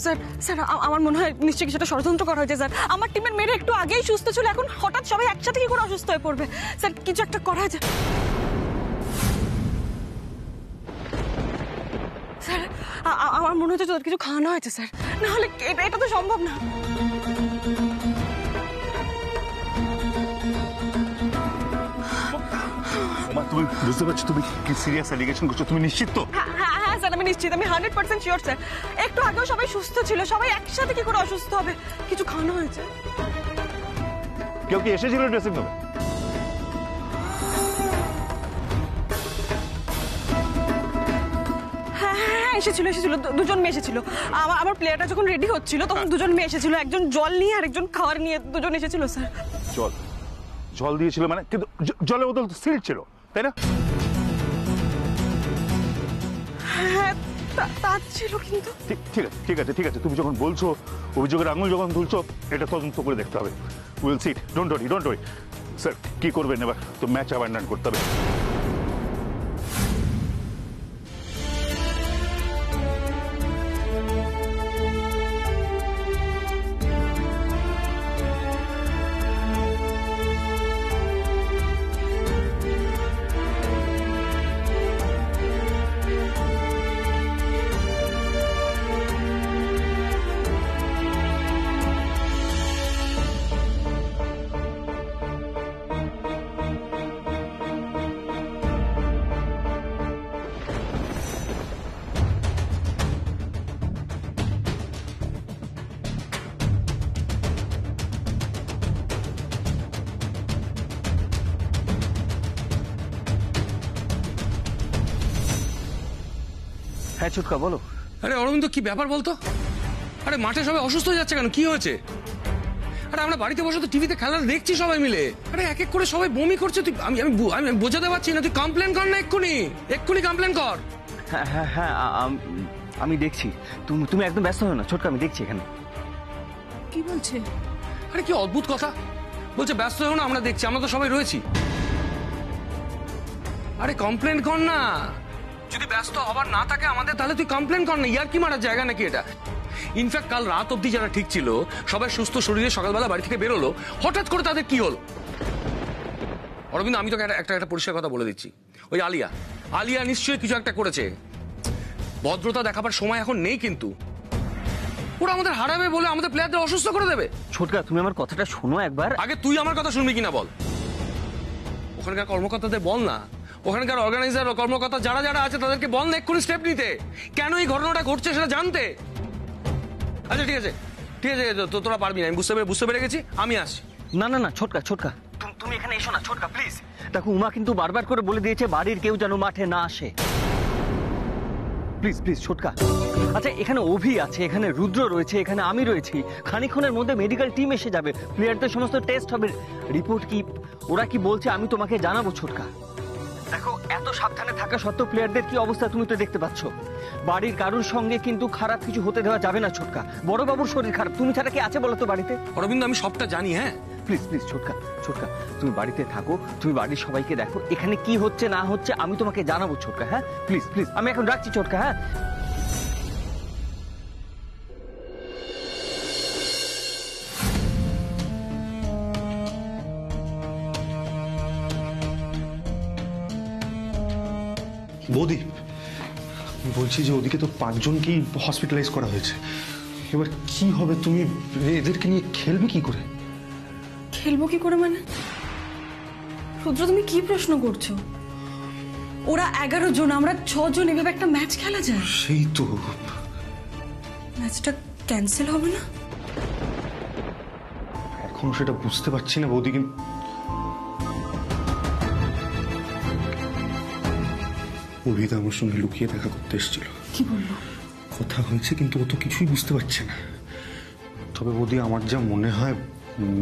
Sir sir আমার মনে হয় নিশ্চয়ই কিছুটা ষড়যন্ত্র করা হয়েছে স্যার। আমার টিমের মেয়েরা একটু আগেই সুস্থ ছিল, এখন হঠাৎ সবাই একসাথে কি করে অসুস্থ হয়ে পড়বে? স্যার কিছু একটা করা যায় স্যার। আমার মনে হচ্ছে তোদের কিছু খাওয়ানো হয়েছে স্যার, না হলে এটা তো সম্ভব না। তুমি বুঝতে পারছো তুমি কি সিরিয়াস অ্যালিগেশন করছো? তুমি নিশ্চিত তো? হ্যাঁ স্যার আমি নিশ্চিত, আমি 100% শিওর স্যার। একটু আগেও সবাই সুস্থ ছিল, সবাই একসাথে কি করে অসুস্থ হবে? কিছু খাওয়ানো হয়েছে। কেউ কি এসেছিল ড্রেসিং রুমে? হ্যাঁ এসেছিল, দুজন মেয়ে এসেছিল। আমার প্লেয়ারটা যখন রেডি হচ্ছিল তখন দুজন মেয়ে এসেছিল, একজন জল নিয়ে আর একজন খাবার নিয়ে, দুজন এসেছিল স্যার। জল দিয়েছিল মানে? কিন্তু জলের বোতল তো সিল ছিল, তাই না? হ্যাঁ তা ছিল, কিন্তু ঠিক আছে তুমি যখন বলছো, অভিযোগের আঙুল যখন তুলছো, এটা তদন্ত করে দেখতে হবে। Will see it, don't worry. Sir কি করবেন এবার? তো ম্যাচ অ্যাবান্ডন করতে হবে। হ্যাঁ ছুটকা বলো। আরে অরবিন্দ কি ব্যাপার বলতো? আরে মাঠে সবাই অসুস্থ হয়ে যাচ্ছে কেন? কি হয়েছে? আরে আমরা বাড়িতে বসে তো টিভিতে খেলা দেখছি সবাই মিলে। আরে এক এক করে সবাই বমি করছে। তুই আমি বোঝাতে পারছি না। তুই কমপ্লেন কর না, এক্ষুনি কমপ্লেন কর। হ্যাঁ হ্যাঁ হ্যাঁ আমি দেখছি। তুমি একদম ব্যস্ত হও না ছোটকা, আমি দেখছি এখানে। কি বলছে? আরে কি অদ্ভুত কথা বলছে, ব্যস্ত হও না, আমরা দেখছি, আমরা তো সবাই রয়েছি। আরে কমপ্লেন কর না, যদি ব্যস্ত হবার না থাকে আমাদের, তাহলে তুই কমপ্লেন কর না। ইয়ার কি মারার জায়গা নাকি এটা? ইনফ্যাক্ট কাল রাত অব্দি যারা ঠিক ছিল, সবাই সুস্থ শরীরে সকালবেলা বাড়ি থেকে বেরোলো, হঠাৎ করে তাদের কি হলো? অরবিন্দ আমি তোকে একটা পরিষ্কার কথা বলে দিচ্ছি, ওই আলিয়া নিশ্চয়ই কিছু একটা করেছে। ভদ্রতা দেখাবার সময় এখন নেই, কিন্তু ওরা আমাদের হারাবে বলে আমাদের প্লেয়ারদের অসুস্থ করে দেবে। ছোটকা তুমি আমার কথাটা শোনো একবার। আগে তুই আমার কথা শুনবি কিনা বল। ওখানকার কর্মকর্তাদের বল না, ওখানকার অর্গানাইজার কর্মকর্তা যারা যারা আছে তাদেরকে বল না এক্ষুনি স্টেপ নিতে। কেন এই ঘটনাটা ঘটছে সেটা জানতে। আচ্ছা ঠিক আছে তোরা পারবি না, আমি বুঝতে পেরে গেছি, আমি আসছি। না ছোটকা তুমি এখানে এসো না ছোটকা প্লিজ। দেখো উমা কিন্তু বারবার করে বলে দিয়েছে বাড়ির কেউ যেন মাঠে না আসে। প্লিজ ছোটকা। আচ্ছা এখানে অভি আছে, এখানে রুদ্র রয়েছে, এখানে আমি রয়েছি। খানিকক্ষণের মধ্যে মেডিকেল টিম এসে যাবে, প্লেয়ারদের সমস্ত টেস্ট হবে, রিপোর্ট কি ওরা কি বলছে আমি তোমাকে জানাবো ছোটকা। দেখো এত সাবধানে থাকা সত্ত্বেও প্লেয়ারদের কি অবস্থা তুমি তো দেখতে পাচ্ছ। বাড়ির কারোর সঙ্গে কিন্তু খারাপ কিছু হতে দেওয়া যাবে না ছোটকা। বড় বাবুর শরীর খারাপ, তুমি ছাড়া কি আছে বলো তো বাড়িতে? অরবিন্দ আমি সবটা জানি। হ্যাঁ প্লিজ ছোটকা তুমি বাড়িতে থাকো, তুমি বাড়ির সবাইকে দেখো, এখানে কি হচ্ছে না হচ্ছে আমি তোমাকে জানাবো ছোটকা। হ্যাঁ প্লিজ আমি এখন রাখছি ছোটকা। হ্যাঁ বৌদি বলছি যে ওদিকে তো 5 জনকেই হসপিটালাইজ করা হয়েছে, এবার কি হবে? তুমি এদেরকে নিয়ে খেলবে কি করে? খেলবো কি করে মানে? রুদ্র তুমি কি প্রশ্ন করছো? ওরা 11 জন, আমরা 6 জন, এভাবে একটা ম্যাচ খেলা যায়? সেই তো, ম্যাচটা ক্যান্সেল হবে না? এখন সেটা বুঝতে পারছি না বৌদি। কিন্তু অভিদা আমার সঙ্গে লুকিয়ে দেখা করতে এসেছিল। কি বললো? কথা হয়েছে কিন্তু ও তো কিছুই বুঝতে পারছে না। তবে বৌদি আমার যা মনে হয়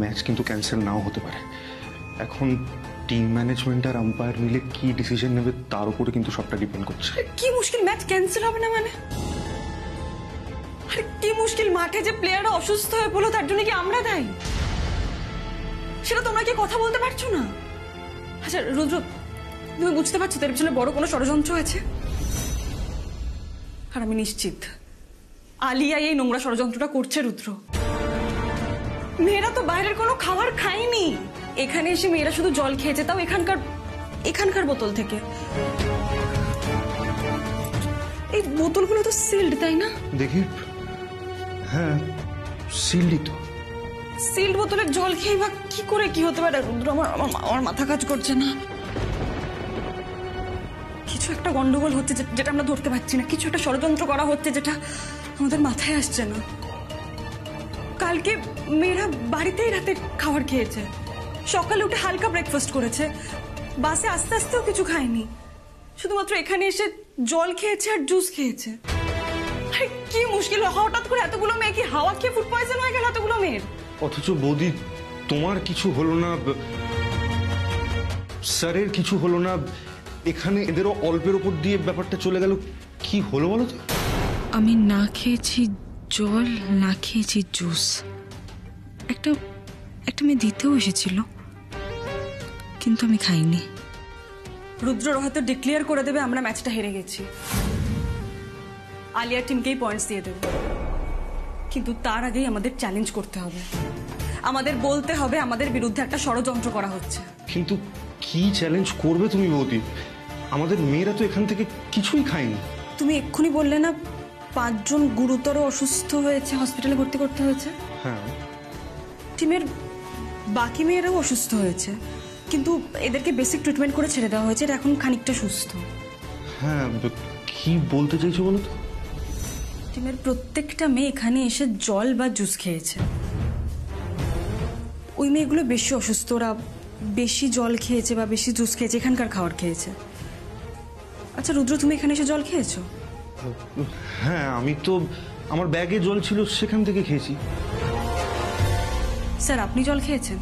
ম্যাচ কিন্তু ক্যান্সেল নাও হতে পারে। এখন টিম ম্যানেজমেন্ট আর আম্পায়ার মিলে কি ডিসিশন নেবে তার উপরে কিন্তু সবটা ডিপেন্ড করছে। কি মুশকিল, ম্যাচ ক্যান্সেল হবে না মানে? আরে কি মুশকিল, মাঠে যে প্লেয়াররা অসুস্থ হয়ে পড়লো তার জন্য কি আমরা দায়ী? সেটা তোমরা কি কথা বলতে পারছো না? আচ্ছা রুদ্র তুমি বুঝতে পারছো তার পিছনে বড় কোনো ষড়যন্ত্র আছে? আর আমি নিশ্চিত আলিয়া এই নোংরা ষড়যন্ত্রটা করছে রুদ্র। মেয়েরা তো বাইরের কোনো খাবার খায়নি, এখানে এসে মেয়েরা শুধু জল খেয়েছে, তাও এখানকার বোতল থেকে। এই বোতলগুলো তো সিল্ড, তাই না? দেখি, হ্যাঁ সিলডই তো। সিল্ড বোতলের জল খেয়ে বা কি করে কি হতে পারে রুদ্র? আমার মাথা কাজ করছে না। কিছু একটা গন্ডগোল হচ্ছে যেটা আমরা ধরতে পারছি না, কিছু একটা ষড়যন্ত্র করা হচ্ছে যেটা আমাদের মাথায় আসছে না। কালকে মেয়েরা বাড়িতেই রাতে খাবার খেয়েছে, সকালে উঠে হালকা ব্রেকফাস্ট করেছে, বাসে আস্তে আস্তেও কিছু খায়নি, শুধুমাত্র এখানে এসে জল খেয়েছে আর জুস খেয়েছে। আরে কি মুশকিল, হঠাৎ করে এতগুলো মেয়ে কি হাওয়া খেয়ে ফুড পয়জন হয়ে গেল এতগুলো মেয়ের? অথচ বৌদি তোমার কিছু হলো না, স্যারের কিছু হলো না, এখানে এদেরও অল্পের ওপর দিয়ে ব্যাপারটা চলে গেল। কি হলো বলো তো? আমি না খেয়েছি জল, না খেয়েছি জুস। একটা মেয়ে দিতেও এসেছিল, কিন্তু আমি খাইনি। রুদ্র হয়তো ডিক্লেয়ার করে দেবে আমরা ম্যাচটা হেরে গেছি, আলিয়ার টিমকেই পয়েন্টস দিয়ে দেবে, কিন্তু তার আগেই আমাদের চ্যালেঞ্জ করতে হবে, আমাদের বলতে হবে আমাদের বিরুদ্ধে একটা ষড়যন্ত্র করা হচ্ছে। কিন্তু কি চ্যালেঞ্জ করবে তুমি বৌদি? আমাদের মেয়েরা তো এখান থেকে কিছুই খায়নি। তুমি এক্ষুনি বললে না 5 জন গুরুতর অসুস্থ হয়েছে, হসপিটালে ভর্তি করতে হয়েছে। হ্যাঁ, টিমের বাকি মেয়েরাও অসুস্থ হয়েছে, কিন্তু এদেরকে বেসিক ট্রিটমেন্ট করে ছেড়ে দেওয়া হয়েছে, এটা এখন খানিকটা সুস্থ। হ্যাঁ, কি বলতে চাইছো বলো তো? টিমের প্রত্যেকটা মেয়ে এখানে এসে জল বা জুস খেয়েছে। ওই মেয়েগুলো বেশি অসুস্থ, ওরা বেশি জল খেয়েছে বা বেশি জুস খেয়েছে, এখানকার খাবার খেয়েছে। আচ্ছা রুদ্র, তুমি এখানে এসে জল খেয়েছো? হ্যাঁ, আমি তো আমার ব্যাগে জল ছিল সেখান থেকে খেয়েছি। স্যার আপনি জল খেয়েছেন?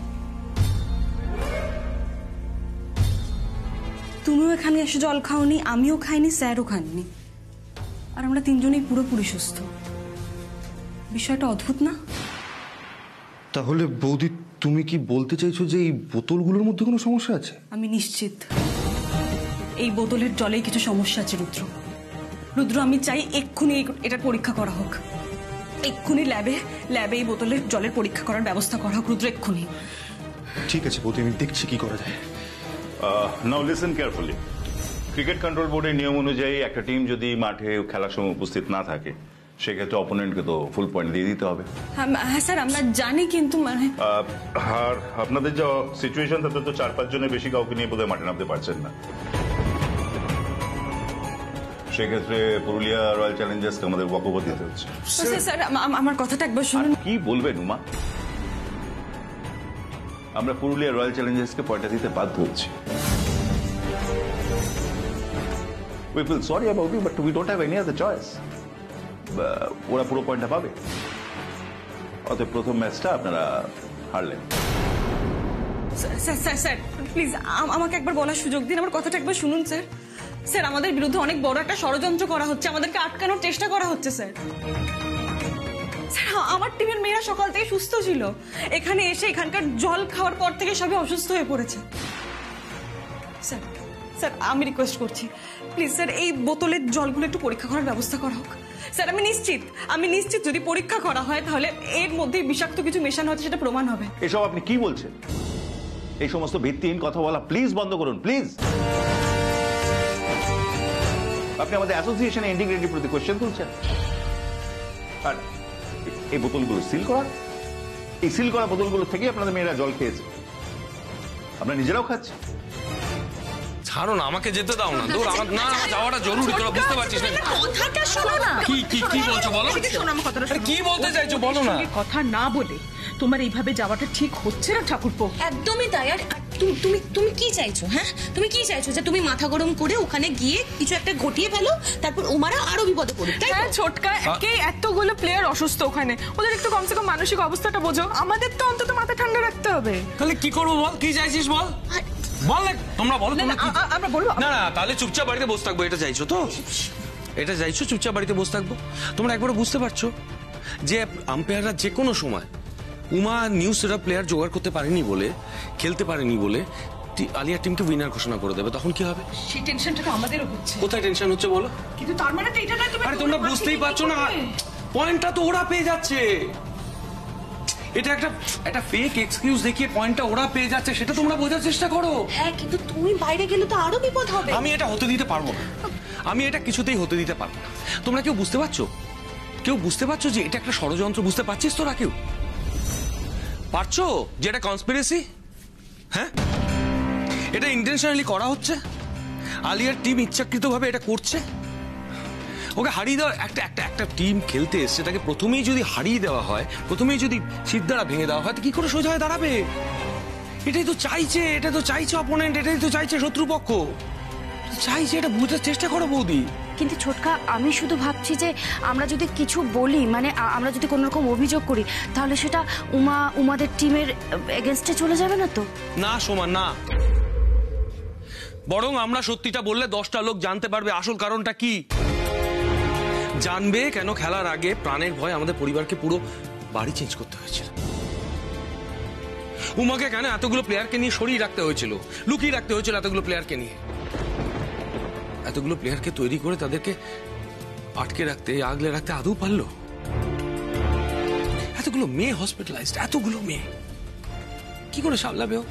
তুমিও এখানে এসে জল খাওনি, আমিও খাইনি, স্যারও খাননি, আর আমরা 3 জনেই পুরোপুরি সুস্থ। বিষয়টা অদ্ভুত না? তাহলে বৌদি তুমি কি বলতে চাইছো যে এই বোতলগুলোর মধ্যে কোনো সমস্যা আছে? আমি নিশ্চিত এই বোতলের জলেই কিছু সমস্যা আছে রুদ্র। রুদ্র আমি চাই এক্ষুনি এটার পরীক্ষা করা হোক, এক্ষুনি ল্যাবে এই বোতলের জলের পরীক্ষা করার ব্যবস্থা করা হোক রুদ্র, এক্ষুনি। ঠিক আছে বৌদি, আমি দেখছি কি করা যায়। নাও লিসেন কেয়ারফুলি। ক্রিকেট কন্ট্রোল বোর্ডের নিয়ম অনুযায়ী একটা টিম যদি মাঠে খেলার সময় উপস্থিত না থাকে, সেক্ষেত্রে অপোনেন্টকে তো ফুল পয়েন্ট দিয়ে দিতে হবে। হ্যাঁ স্যার আমরা জানি, কিন্তু মানে আর আপনাদের যা সিচুয়েশন তাতে তো 4-5 জনের বেশি কাউকে নিয়ে বোধহয় মাঠে নামতে পারছেন না। সেক্ষেত্রে পুরুলিয়া রয়্যাল চ্যালেঞ্জার্সকে আমাদের বক্তব্য দিতে হচ্ছে। স্যার আমার কথাটা একবার আর শুনুন। কি বলবেন উমা? আমরা পুরুলিয়া রয়্যাল চ্যালেঞ্জার্সকে পয়েন্টটা দিতে বাধ্য হচ্ছি। We feel sorry about you, but we don't have any other choice. ওরা পুরো পয়েন্টটা পাবে, অতএব প্রথম ম্যাচটা আপনারা হারলেন। স্যার প্লিজ আমাকে একবার বলার সুযোগ দিন, আমার কথাটা একবার শুনুন স্যার। স্যার আমাদের বিরুদ্ধে অনেক বড় একটা ষড়যন্ত্র করা হচ্ছে, আমাদেরকে আটকানোর চেষ্টা করা হচ্ছে স্যার। স্যার আমার টিমের মেয়েরা সকাল থেকে সুস্থ ছিল, এখানে এসে এখানকার জল খাওয়ার পর থেকে সবাই অসুস্থ হয়ে পড়েছে। স্যার স্যার আমি রিকোয়েস্ট করছি, প্লিজ স্যার এই বোতলের জলগুলো একটু পরীক্ষা করার ব্যবস্থা করা হোক। স্যার আমি নিশ্চিত যদি পরীক্ষা করা হয় তাহলে এর মধ্যে বিষাক্ত কিছু মেশানো হচ্ছে, সেটা প্রমাণ হবে। এসব আপনি কি বলছেন? এই সমস্ত ভিত্তিহীন কথা বলা প্লিজ বন্ধ করুন, প্লিজ। আপনি আমাদের অ্যাসোসিয়েশনের ইন্টিগ্রিটির প্রতি কোশ্চেন তুলছেন। আর এই বোতলগুলো সিল করা, এই সিল করা বোতলগুলো থেকে আপনাদের মেয়েরা জল খেয়েছে, আমরা নিজেরাও খাচ্ছি। ছাড়ো না, আমাকে যেতে দাও না। দূর আমার না যাওয়াটা জরুরি, তোরা বুঝতে পারছিস না? কথাটা শোনো না। কি বলছো বলো? আরে কি বলতে চাইছো বলো না? কথা না বলে তোমার এইভাবে যাওয়াটা ঠিক হচ্ছে না ঠাকুরপো। একদমই তাই। আর তুমি কি চাইছো? হ্যাঁ, তুমি কি চাইছো? যে তুমি মাথা গরম করে ওখানে গিয়ে কিছু একটা ঘটিয়ে ফেলো, তারপর ওমারা আরো বিপদে পড়ুক, তাই হ্যাঁ তো? ছোটকা, এতগুলো প্লেয়ার অসুস্থ, ওখানে ওদের একটু কমসে কম মানসিক অবস্থাটা বোঝো। আমাদের তো অন্তত মাথা ঠান্ডা রাখতে হবে। তাহলে কি করবো বল? কি চাইছিস বল? বল তোমরা বলো। আমরা বলবো না তাহলে চুপচাপ বাড়িতে বসে থাকবো, এটা চাইছো তো? এটা চাইছো চুপচাপ বাড়িতে বসে থাকবো? তোমরা একবারও বুঝতে পারছো যে আম্পায়াররা যে কোনো সময় উমা নিউ সেট প্লেয়ার জোগাড় করতে পারেনি বলে, খেলতে পারেনি বলে আলিয়া টিমকে উইনার ঘোষণা করে দেবে, তখন কি হবে? সেই টেনশনটা তো আমাদেরও হচ্ছে। কোথায় টেনশন হচ্ছে বলো? কিন্তু তার মানে তো এটা না, আরে তোমরা বুঝতেই পারছো না। পয়েন্টটা তো ওরা পেয়ে যাচ্ছে। এটা একটা ফেক এক্সকিউজ দেখিয়ে পয়েন্টটা ওরা পেয়ে যাচ্ছে, সেটা তোমরা বোঝার চেষ্টা করো। হ্যাঁ, কিন্তু তুমি বাইরে গেলে তো আরো বিপদ হবে। আমি এটা হতে দিতে পারবো না, আমি এটা কিছুতেই হতে দিতে পারবো না। তোমরা কেউ বুঝতে পারছো? কেউ বুঝতে পারছো যে এটা একটা ষড়যন্ত্র? বুঝতে পারছিস তোরা কেউ? পারছো যে এটা কনস্পিরেসি? হ্যাঁ, এটা ইন্টেনশনালি করা হচ্ছে। আলিয়ার টিম ইচ্ছাকৃতভাবে এটা করছে। ওকে হারিয়ে দেওয়া, একটা টিম খেলতে এসছে, তাকে প্রথমেই যদি হারিয়ে দেওয়া হয়, প্রথমেই যদি সিদ্ধারা ভেঙে দেওয়া হয়, তো কি করে সোজা হয়ে দাঁড়াবে? এটাই তো চাইছে অপোনেন্ট, এটাই তো চাইছে শত্রুপক্ষ, চাইছে। এটা বুঝার চেষ্টা করো বৌদি। কিন্তু ছোটকা, আমি শুধু ভাবছি যে আমরা যদি কিছু বলি, মানে আমরা যদি কোনো রকম অভিযোগ করি, তাহলে সেটা উমাদের টিমের এগেনস্টে চলে যাবে না তো? না সোমা, না। বরং আমরা সত্যিটা বললে 10টা লোক জানতে পারবে আসল কারণটা কি। জানবে কেন খেলার আগে প্রাণের ভয় আমাদের পরিবারকে পুরো বাড়ি চেঞ্জ করতে হয়েছিল। উমাকে কেন এতগুলো প্লেয়ারকে নিয়ে সরিয়ে রাখতে হয়েছিল, লুকিয়ে রাখতে হয়েছিল এতগুলো প্লেয়ারকে নিয়ে। এতগুলো প্লেয়ারকে তৈরি করে তাদেরকে আটকে রাখতে, আগলে রাখতে আদৌ পারলো? এতগুলো মেয়ে হসপিটালাইজড, এতগুলো মেয়ে কি করে সামলাবে ও?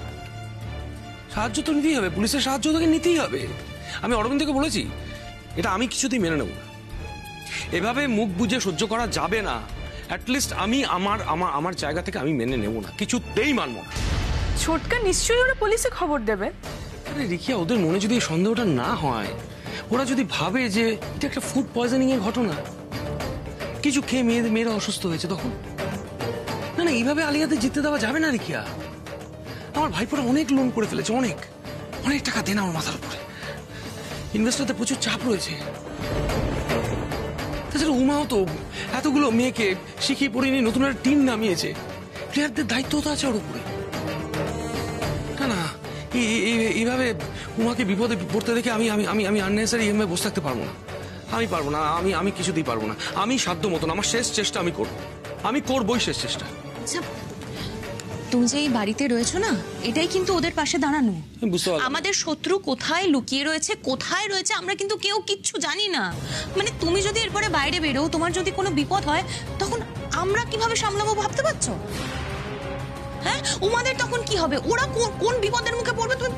সাহায্য তো নিতেই হবে, পুলিশের সাহায্য তোকে নিতেই হবে। আমি অরবিন্দকে বলেছি, এটা আমি কিছুতেই মেনে নেব না। এভাবে মুখ বুঝে সহ্য করা যাবে না। অ্যাটলিস্ট আমি আমার জায়গা থেকে আমি মেনে নেব না, কিছুতেই মানব না। ছোটকা নিশ্চয়ই ওরা পুলিশে খবর দেবে। আরে রিকিয়া, ওদের মনে যদি এই সন্দেহটা না হয়, ওরা যদি ভাবে যে এটা একটা ফুড পয়জনিং এর ঘটনা, কিছু খেয়ে মেয়েরা অসুস্থ হয়েছে, তখন না এইভাবে আলিয়াতে জিততে দেওয়া যাবে না রিকিয়া। আমার ভাইপোরা অনেক লোন করে ফেলেছে, অনেক টাকা দেন আমার মাথার উপরে। ইনভেস্টরদের প্রচুর চাপ রয়েছে। তাছাড়া উমাও তো এতগুলো মেয়েকে শিখিয়ে পড়িয়ে নিয়ে নতুন একটা টিম নামিয়েছে। প্লেয়ারদের দায়িত্ব তো আছে ওর উপরে। না এইভাবে উমাকে বিপদে পড়তে দেখে আমি আননেসারি এভাবে বসে থাকতে পারবো না। আমি পারবো না, আমি কিছুতেই পারবো না। আমি সাধ্য মতন আমার শেষ চেষ্টা আমি করবো, আমি করবোই শেষ চেষ্টা। আচ্ছা, তুমি যে এই বাড়িতে রয়েছো না, এটাই কিন্তু ওদের পাশে দাঁড়ানো। বুঝতে পারলাম। আমাদের শত্রু কোথায় লুকিয়ে রয়েছে, কোথায় রয়েছে, আমরা কিন্তু কেউ কিচ্ছু জানি না। মানে তুমি যদি এরপরে বাইরে বেরো, তোমার যদি কোনো বিপদ হয়, তখন আমরা কিভাবে সামলাবো ভাবতে পারছো? হ্যাঁ, উমাদের তখন কি হবে? ওরা কোন বিপদের মুখে পড়বে? তুমি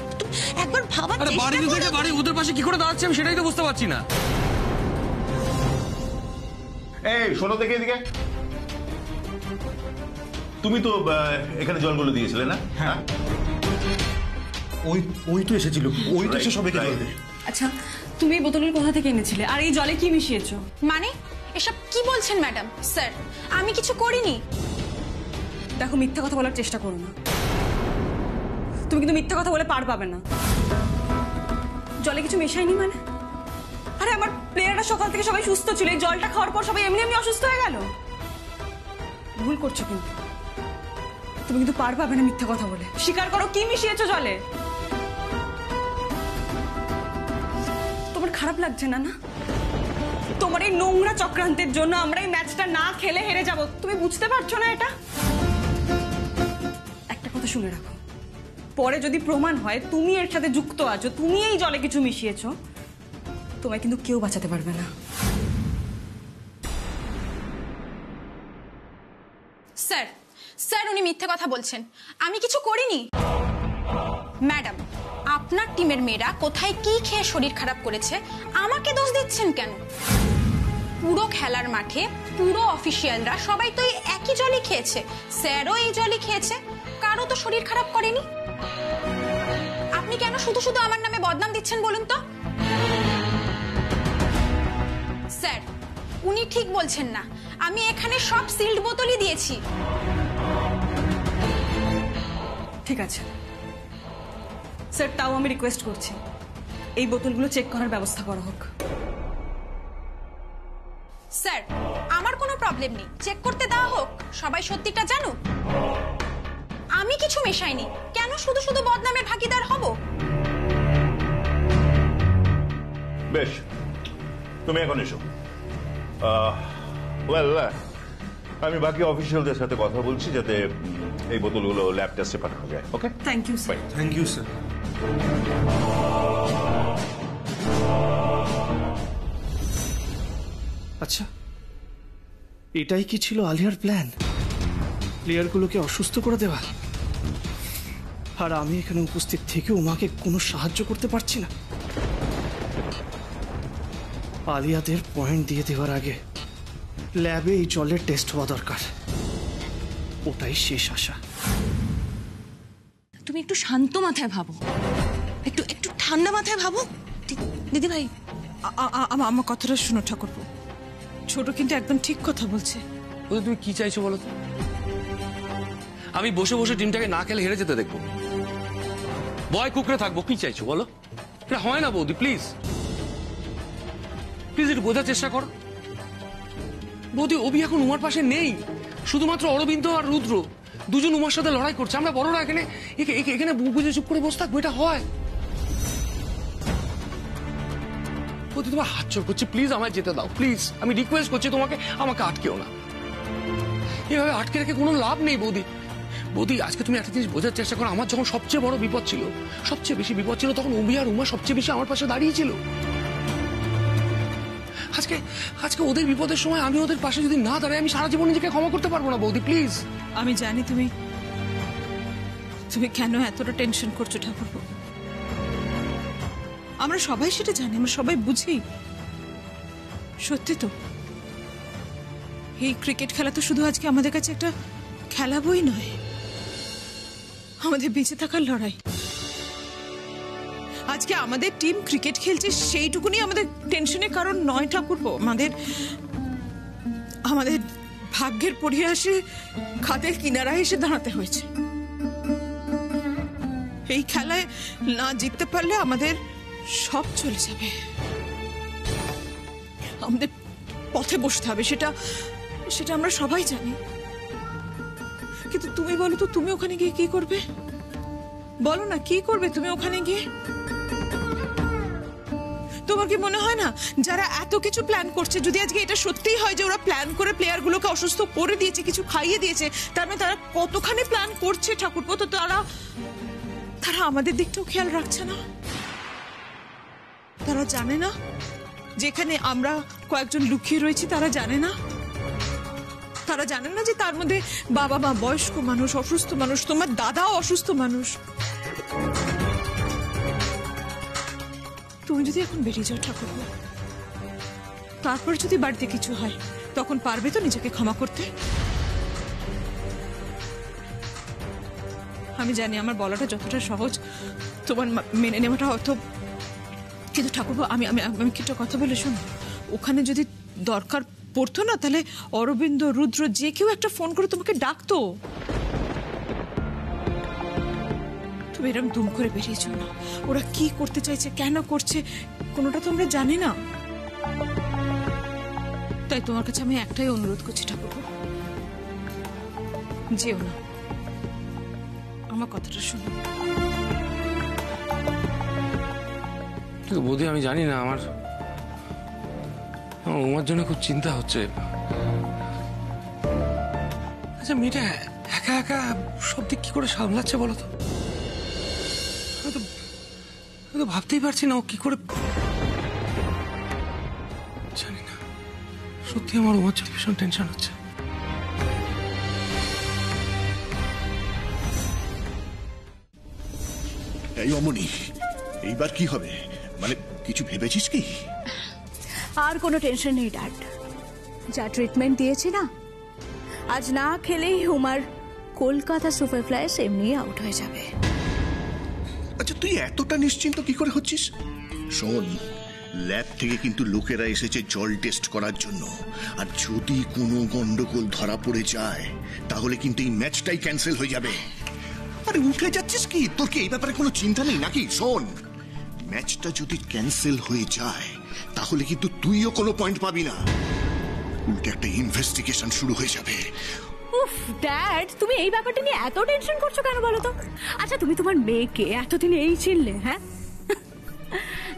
একবার ভাবার চেষ্টা করো। বাড়ি ওদের পাশে কি করে দাঁড়াচ্ছে আমি সেটাই তো বুঝতে পারছি না। এই শোনো দেখে এদিকে, তুমি তো এখানে জলগুলো দিয়েছিলে না? হ্যাঁ, ওই তো এসেছিল, ওই তো এসে সবাইকে জল দেবে। আচ্ছা, তুমি এই বোতলের কোথা থেকে এনেছিলে, আর এই জলে কি মিশিয়েছো? মানে এসব কি বলছেন ম্যাডাম? স্যার, আমি কিছু করিনি। দেখো, মিথ্যা কথা বলার চেষ্টা করো না। তুমি কিন্তু মিথ্যা কথা বলে পার পাবে না। জলে কিছু মেশাইনি মানে? আরে আমার প্লেয়াররা সকাল থেকে সবাই সুস্থ ছিল, এই জলটা খাওয়ার পর সবাই এমনি অসুস্থ হয়ে গেল। ভুল করছো কিন্তু, তুমি কিন্তু পার পাবে না মিথ্যা কথা বলে। স্বীকার করো, কি মিশিয়েছো জলে? তোমার খারাপ লাগছে না? না, তোমার এই নোংরা চক্রান্তের জন্য আমরা এই ম্যাচটা না খেলে হেরে যাব। তুমি বুঝতে পারছো না এটা? একটা কথা শুনে রাখো, পরে যদি প্রমাণ হয় তুমি এর সাথে যুক্ত আছো, তুমি এই জলে কিছু মিশিয়েছো, তোমায় কিন্তু কেউ বাঁচাতে পারবে না। স্যার, স্যার উনি মিথ্যে কথা বলছেন, আমি কিছু করিনি। ম্যাডাম, আপনার টিমের মেয়েরা কোথায় কি খেয়ে শরীর খারাপ করেছে আমাকে দোষ দিচ্ছেন কেন? পুরো খেলার মাঠে পুরো অফিসিয়ালরা সবাই তো এই একই জলই খেয়েছে, স্যারও এই জলই খেয়েছে, কারো তো শরীর খারাপ করেনি। আপনি কেন শুধু শুধু আমার নামে বদনাম দিচ্ছেন বলুন তো? স্যার, উনি ঠিক বলছেন না, আমি এখানে সব সিল্ড বোতলই দিয়েছি। ঠিক আছে স্যার, তাও আমি রিকোয়েস্ট করছি এই বোতলগুলো চেক করার ব্যবস্থা করা হোক। স্যার, আমার কোনো প্রবলেম নেই, চেক করতে দেওয়া হোক, সবাই সত্যিটা জানুক। আমি কিছু মেশাইনি, কেন শুধু শুধু বদনামের ভাগিদার হব? বেশ, তুমি এখন এসো। আমি বাকি অফিসিয়ালদের সাথে কথা বলছি যাতে এই বোতলগুলো ল্যাব টেস্টে পাঠানো যায়। Okay, thank you sir. Thank you sir. আচ্ছা, এটাই কি ছিল আলিয়ার প্ল্যান? প্লেয়ারগুলোকে অসুস্থ করে দেওয়া? আর আমি এখানে উপস্থিত থেকেও মাকে কোনো সাহায্য করতে পারছি না। আলিয়াদের পয়েন্ট দিয়ে দেওয়ার আগে ল্যাবে এই জলের টেস্ট হওয়া দরকার, ওটাই শেষ আশা। তুমি একটু শান্ত মাথায় ভাবো, একটু একটু ঠান্ডা মাথায় ভাবো দিদি ভাই। আমার কথাটা শুনো ঠাকুরপো, ছোট কিন্তু একদম ঠিক কথা বলছে। বৌদি তুমি কি চাইছো বলো তো? আমি বসে বসে টিমটাকে না খেলে হেরে যেতে দেখবো, বয় কুকড়ে থাকবো? কি চাইছো বলো? এটা হয় না বৌদি, প্লিজ প্লিজ একটু বোঝার চেষ্টা করো। বৌদি অভি এখন উমার পাশে নেই, শুধুমাত্র অরবিন্দ আর রুদ্র দুজন উমার সাথে লড়াই করছে। আমরা বড়রা এখানে এখানে বুঝে চুপ করে বসে থাকবো? এটা হয়? বৌদি তোমার হাত জোর করছি, প্লিজ আমায় যেতে দাও, প্লিজ আমি রিকোয়েস্ট করছি তোমাকে, আমাকে আটকেও না। এভাবে আটকে রেখে কোনো লাভ নেই বৌদি। বৌদি আজকে তুমি একটা জিনিস বোঝার চেষ্টা করো, আমার যখন সবচেয়ে বড় বিপদ ছিল, সবচেয়ে বেশি বিপদ ছিল, তখন অভি আর উমা সবচেয়ে বেশি আমার পাশে দাঁড়িয়েছিল। আজকে আজকে ওদের বিপদের সময় আমি ওদের পাশে যদি না দাঁড়াই, আমি সারা জীবন নিজেকে ক্ষমা করতে পারবো না বৌদি, প্লিজ। আমি জানি তুমি কেন এতটা টেনশন করছো ঠাকুরপো। আমরা সবাই সেটা জানি, আমরা সবাই বুঝি। সত্যি তো এই ক্রিকেট খেলা তো শুধু আজকে আমাদের কাছে একটা খেলা বই নয়, আমাদের বেঁচে থাকার লড়াই। আজকে আমাদের টিম ক্রিকেট খেলছে, সেইটুকুনি আমাদের টেনশনের কারণ নয় ঠাকুরপো। আমাদের ভাগ্যের পরিহাসে খাদের কিনারায় এসে দাঁড়াতে হয়েছে। এই খেলায় না জিততে পারলে আমাদের সব চলে যাবে, আমাদের পথে বসতে হবে, সেটা আমরা সবাই জানি। কিন্তু তুমি বলো তো, তুমি ওখানে গিয়ে কি করবে? বলো না, কি করবে তুমি ওখানে গিয়ে? তোমার কি মনে হয় না যারা এত কিছু প্ল্যান করছে, যদি আজকে এটা সত্যিই হয় যে ওরা প্ল্যান করে প্লেয়ারগুলোকে অসুস্থ করে দিয়েছে, কিছু খাইয়ে দিয়েছে, তার মানে তারা কতখানি প্ল্যান করছে ঠাকুরপো? তো তারা আমাদের দিকটাও খেয়াল রাখছে না? তারা জানে না যেখানে আমরা কয়েকজন লুকিয়ে রয়েছি? তারা জানে না? তারা জানে না যে তার মধ্যে বাবা মা, বয়স্ক মানুষ, অসুস্থ মানুষ, তোমার দাদাও অসুস্থ মানুষ। তুমি যদি এখন বেরিয়ে যাও ঠাকুরপো, তারপর যদি বাড়িতে কিছু হয়, তখন পারবে তো নিজেকে ক্ষমা করতে? আমি জানি আমার বলাটা যতটা সহজ, তোমার মেনে নেওয়াটা হয়তো, কিন্তু ঠাকুরপো আমি আমি আমি একটা কথা বলে শোনো, ওখানে যদি দরকার পড়তো না, তাহলে অরবিন্দ, রুদ্র যে কেউ একটা ফোন করে তোমাকে ডাকতো। তুমি এরকম দুম করে বেরিয়েছো না। ওরা কি করতে চাইছে, কেন করছে, কোনোটা তো আমরা জানি না। তাই তোমার কাছে আমি একটাই অনুরোধ করছি ঠাকুরপো, যেও না, আমার কথাটা শোনো। বৌদি আমি জানি না, আমার উমার জন্য খুব চিন্তা হচ্ছে। আচ্ছা মেয়েটা একা একা সব দিক কি করে সামলাচ্ছে বলো তো? আমি তো ভাবতেই পারছি না ও কি করে। জানি না, সত্যি আমার উমার জন্য ভীষণ টেনশন হচ্ছে। এই অমনি, এইবার কি হবে? মানে কিছু ভেবেছিস কি? আর কোনো টেনশন নেই ড্যাড, যা ট্রিটমেন্ট দিয়েছি না, আজ না খেলেই উমার কলকাতা সুপার ফ্লাইস এমনি আউট হয়ে যাবে। আচ্ছা তুই এতটা নিশ্চিন্ত কি করে হচ্ছিস? শোন, ল্যাব থেকে কিন্তু লোকেরা এসেছে জল টেস্ট করার জন্য, আর যদি কোনো গন্ডগোল ধরা পড়ে যায় তাহলে কিন্তু এই ম্যাচটাই ক্যান্সেল হয়ে যাবে। আরে উঠে যাচ্ছিস কি? তোর কি এই ব্যাপারে কোনো চিন্তা নেই নাকি? শোন, ম্যাচটা যদি ক্যান্সেল হয়ে যায় তাহলে কিন্তু তুইও কোনো পয়েন্ট পাবি না, উল্টে একটা ইনভেস্টিগেশন শুরু হয়ে যাবে। উফ ড্যাড, তুমি এই ব্যাপারটা নিয়ে এত টেনশন করছো কেন বলো তো? আচ্ছা তুমি তোমার মেয়েকে এতদিন এই চিনলে, হ্যাঁ?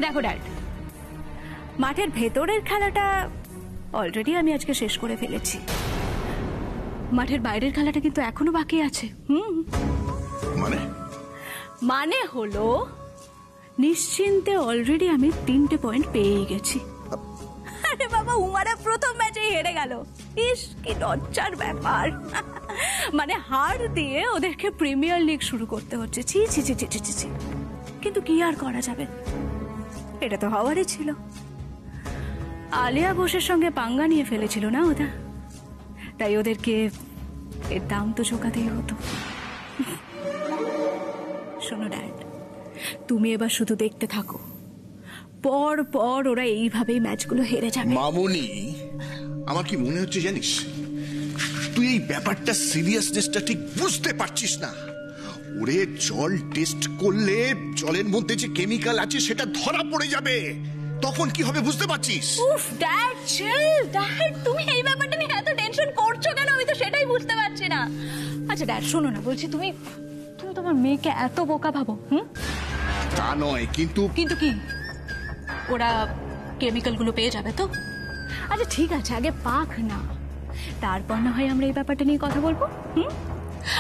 দেখো ড্যাড, মাঠের ভেতরের খেলাটা অলরেডি আমি আজকে শেষ করে ফেলেছি, মাঠের বাইরের খেলাটা কিন্তু এখনো বাকি আছে। মানে হলো নিশ্চিন্তে অলরেডি আমি 3টে পয়েন্ট পেয়ে গেছি। আরে বাবা উমারা প্রথম ম্যাচেই হেরে গেল। ইস কি লজ্জার ব্যাপার। মানে হার দিয়ে ওদেরকে প্রিমিয়ার লিগ শুরু করতে হচ্ছে। ছি ছি ছি ছি ছি ছি। কিন্তু কি আর করা যাবে, এটা তো হওয়ারই ছিল। আলিয়া ঘোষের সঙ্গে পাঙ্গা নিয়ে ফেলেছিল না ওরা, তাই ওদেরকে এর দাম তো চোকাতেই হতো। শোনো ড্যাড, তুমি এবার শুধু দেখতে থাকো, পর পর ওরা এইভাবেই ম্যাচগুলো হেরে যাবে। মামুনি, আমার কি মনে হচ্ছে জানিস, তুই এই ব্যাপারটা সিরিয়াসনেসটা ঠিক বুঝতে পারছিস না। ওরে জল টেস্ট করলে জলের মধ্যে যে কেমিক্যাল আছে সেটা ধরা পড়ে যাবে, তখন কি হবে বুঝতে পারছিস? উফ ড্যাড চিল। ড্যাড তুমি এই ব্যাপারটা নিয়ে এত টেনশন করছো কেন, আমি তো সেটাই বুঝতে পারছি না। আচ্ছা ড্যাড শোনো না, বলছি তুমি তুমি তোমার মেয়েকে এত বোকা ভাবো? তা নয়, কিন্তু কিন্তু কি, ওরা কেমিক্যালগুলো পেয়ে যাবে তো? আচ্ছা ঠিক আছে, আগে পাক না, তারপর না হয় আমরা এই ব্যাপারটা নিয়ে কথা বলবো।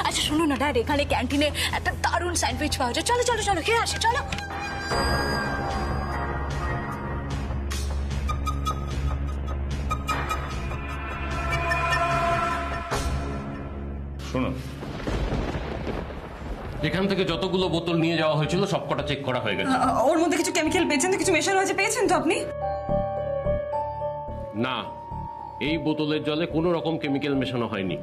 আচ্ছা শোনো না ড্যাড, এখানে ক্যান্টিনে একটা দারুণ স্যান্ডউইচ পাওয়া যায়, চলো চলো চলো খেয়ে আসি, চলো। শোনো, এখান থেকে যতগুলো বোতল নিয়ে যাওয়া হয়েছিল সবকটা চেক করা হয়ে গেছে। ওর মধ্যে কিছু কেমিক্যাল পেয়েছেন তো, কিছু মেশানো হয়েছে পেয়েছেন তো আপনি? না, এই বোতলের জলে কোনো রকম কেমিক্যাল মেশানো হয়নি।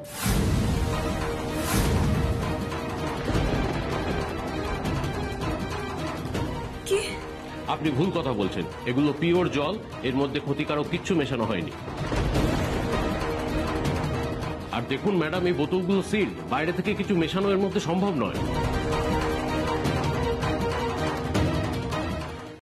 কি? আপনি ভুল কথা বলছেন, এগুলো পিওর জল, এর মধ্যে ক্ষতিকারক কিচ্ছু মেশানো হয়নি। আর দেখুন ম্যাডাম, এই বোতলগুলো সিল, বাইরে থেকে কিছু মেশানো এর মধ্যে সম্ভব নয়।